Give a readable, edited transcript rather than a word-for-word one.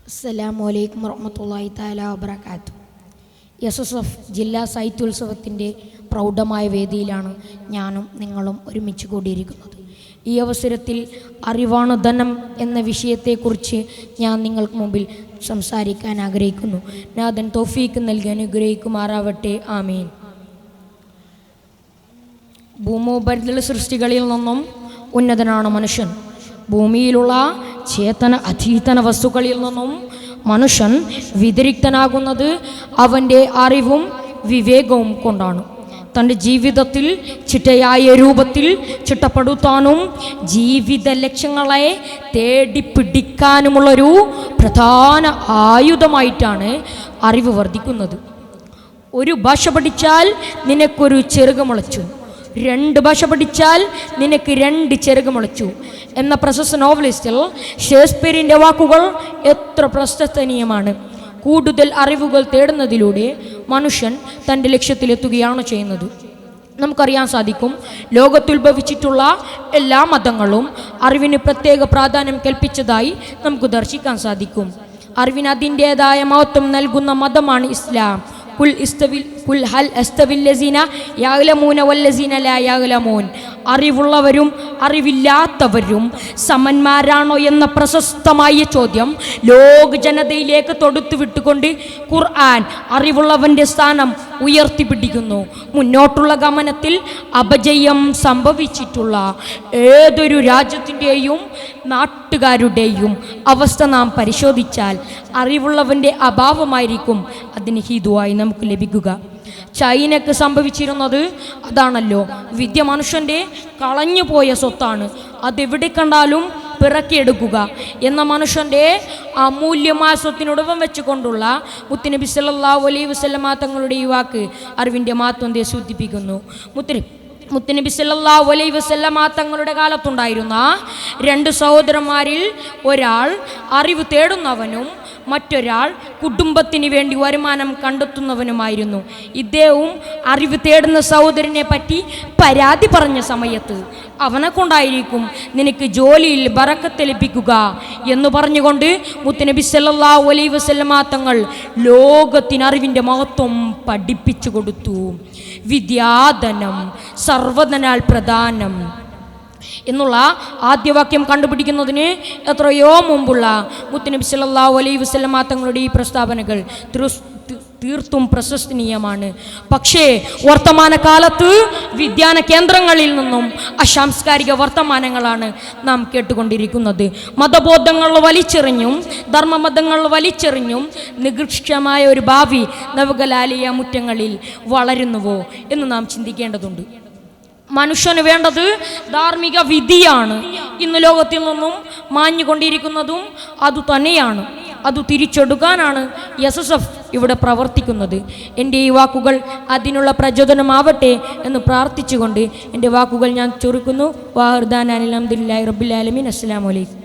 അസ്സലാമലൈക്കും വറഹ്മത്തുള്ളാഹി തആല വബറകാതുഹു. SSF ജില്ലാ സാഹിത്യോത്സവത്തിൻ്റെ പ്രൗഢമായ വേദിയിലാണ് ഞാനും നിങ്ങളും ഒരുമിച്ച് കൂടിയിരിക്കുന്നത്. ഈ അവസരത്തിൽ അറിവാണ് ധനം എന്ന വിഷയത്തെക്കുറിച്ച് ഞാൻ നിങ്ങൾക്ക് മുമ്പിൽ സംസാരിക്കാൻ ആഗ്രഹിക്കുന്നു. നാഥൻ തൗഫീക്ക് നൽകി അനുഗ്രഹിക്കുമാറാവട്ടെ. ആമീൻ. ഭൂമോപരിതല സൃഷ്ടികളിൽ നിന്നും ഉന്നതനാണ് മനുഷ്യൻ. ഭൂമിയിലുള്ള ചേതന അചേതന വസ്തുക്കളിൽ നിന്നും മനുഷ്യൻ വ്യതിരിക്തനാകുന്നത് അവൻ്റെ അറിവും വിവേകവും കൊണ്ടാണ്. തൻ്റെ ജീവിതത്തിൽ ചിട്ടയായ രൂപത്തിൽ ചിട്ടപ്പെടുത്താനും ജീവിത ലക്ഷ്യങ്ങളെ തേടിപ്പിടിക്കാനുമുള്ളൊരു പ്രധാന ആയുധമായിട്ടാണ് അറിവ് വർദ്ധിക്കുന്നത്. ഒരു ഭാഷ പഠിച്ചാൽ നിനക്കൊരു ചെറുക് മുളച്ചു, 2 ഭാഷ പഠിച്ചാൽ നിനക്ക് 2 ചെറുക് മുളച്ചു എന്ന പ്രശസ്ത നോവലിസ്റ്റിൽ ഷേക്സ്പിയറിൻ്റെ വാക്കുകൾ എത്ര പ്രശസ്തനീയമാണ്. കൂടുതൽ അറിവുകൾ തേടുന്നതിലൂടെ മനുഷ്യൻ തൻ്റെ ലക്ഷ്യത്തിലെത്തുകയാണ് ചെയ്യുന്നത്. നമുക്കറിയാൻ സാധിക്കും, ലോകത്തുത്ഭവിച്ചിട്ടുള്ള എല്ലാ മതങ്ങളും അറിവിന് പ്രത്യേക പ്രാധാന്യം കൽപ്പിച്ചതായി നമുക്ക് ദർശിക്കാൻ സാധിക്കും. അറിവിന് അതിൻ്റേതായ മഹത്വം നൽകുന്ന മതമാണ് ഇസ്ലാം. കുൽ ഹൽ അസ്തവില്ലസീന യഅലമൂന വല്ലസീന ലാ യഅലമൂൻ. അറിവുള്ളവരും അറിവില്ലാത്തവരും സമന്മാരാണോ എന്ന പ്രശസ്തമായ ചോദ്യം ലോക ജനതയിലേക്ക് തൊടുത്തു വിട്ടുകൊണ്ട് ഖുർആൻ അറിവുള്ളവൻ്റെ സ്ഥാനം ഉയർത്തിപ്പിടിക്കുന്നു. മുന്നോട്ടുള്ള ഗമനത്തിൽ അപജയം സംഭവിച്ചിട്ടുള്ള ഏതൊരു രാജ്യത്തിൻ്റെയും നാട്ടുകാരുടെയും അവസ്ഥ നാം പരിശോധിച്ചാൽ അറിവുള്ളവൻ്റെ അഭാവമായിരിക്കും അതിന് ഹേതുവായി നമുക്ക് ലഭിക്കുക. ചൈനക്ക് സംഭവിച്ചിരുന്നത് അതാണല്ലോ. വിദ്യ മനുഷ്യൻ്റെ കളഞ്ഞുപോയ സ്വത്താണ്, അതെവിടെ കണ്ടാലും പിറക്കിയെടുക്കുക എന്ന മനുഷ്യൻ്റെ അമൂല്യമായ സ്വത്തിനുടവം വെച്ചുകൊണ്ടുള്ള മുത്തുനബി സല്ലല്ലാഹു അലൈഹി വസല്ലമ തങ്ങളുടെ ഈ വാക്ക് അറിവിൻ്റെ മഹത്വത്തെ സൂചിപ്പിക്കുന്നു. മുത്തുനബി സല്ലല്ലാഹു അലൈഹി വസല്ലമ തങ്ങളുടെ കാലത്തുണ്ടായിരുന്ന 2 സഹോദരന്മാരിൽ ഒരാൾ അറിവ് തേടുന്നവനും മറ്റൊരാൾ കുടുംബത്തിന് വേണ്ടി വരുമാനം കണ്ടെത്തുന്നവനുമായിരുന്നു. ഇദ്ദേഹവും അറിവ് തേടുന്ന സഹോദരനെ പറ്റി പരാതി പറഞ്ഞ സമയത്ത് അവനെ കൊണ്ടായിരിക്കും നിനക്ക് ജോലിയിൽ ബറക്കത്ത് ലഭിക്കുക എന്ന് പറഞ്ഞുകൊണ്ട് മുത്തുനബി സല്ലല്ലാഹു അലൈഹി വസല്ലമ തങ്ങൾ ലോകത്തിന് അറിവിൻ്റെ മഹത്വം പഠിപ്പിച്ചു കൊടുത്തു. വിദ്യാധനം സർവ്വധനാൽ പ്രധാനം എന്നുള്ള ആദ്യവാക്യം കണ്ടുപിടിക്കുന്നതിന് എത്രയോ മുമ്പുള്ള മുത്തുനബി സല്ലല്ലാഹു അലൈഹി വസല്ലമ തങ്ങളുടെ ഈ പ്രസ്താവനകൾ തീർത്തും പ്രശസ്തനീയമാണ്. പക്ഷേ വർത്തമാനകാലത്ത് വിജ്ഞാന കേന്ദ്രങ്ങളിൽ നിന്നും അസാംസ്കാരിക വർത്തമാനങ്ങളാണ് നാം കേട്ടുകൊണ്ടിരിക്കുന്നത്. മതബോധങ്ങൾ വലിച്ചെറിഞ്ഞും ധർമ്മമതങ്ങൾ വലിച്ചെറിഞ്ഞും നികൃഷ്ടമായ ഒരു ഭാവി നവകലാലിയ മുറ്റങ്ങളിൽ വളരുന്നുവോ എന്ന് നാം ചിന്തിക്കേണ്ടതുണ്ട്. മനുഷ്യന് വേണ്ടത് ധാർമ്മിക വിധിയാണ്. ഇന്ന് ലോകത്തിൽ നിന്നും മാഞ്ഞുകൊണ്ടിരിക്കുന്നതും അതുതന്നെയാണ്. അത് തിരിച്ചെടുക്കാനാണ് SSF ഇവിടെ പ്രവർത്തിക്കുന്നത്. എൻ്റെ ഈ വാക്കുകൾ അതിനുള്ള പ്രചോദനമാവട്ടെ എന്ന് പ്രാർത്ഥിച്ചുകൊണ്ട് എൻ്റെ വാക്കുകൾ ഞാൻ ചുരുക്കുന്നു. വാഹിർദാന അൽഹംദുലില്ലാഹി റബ്ബിൽ ആലമീൻ. അസ്സലാമു അലൈക്കും.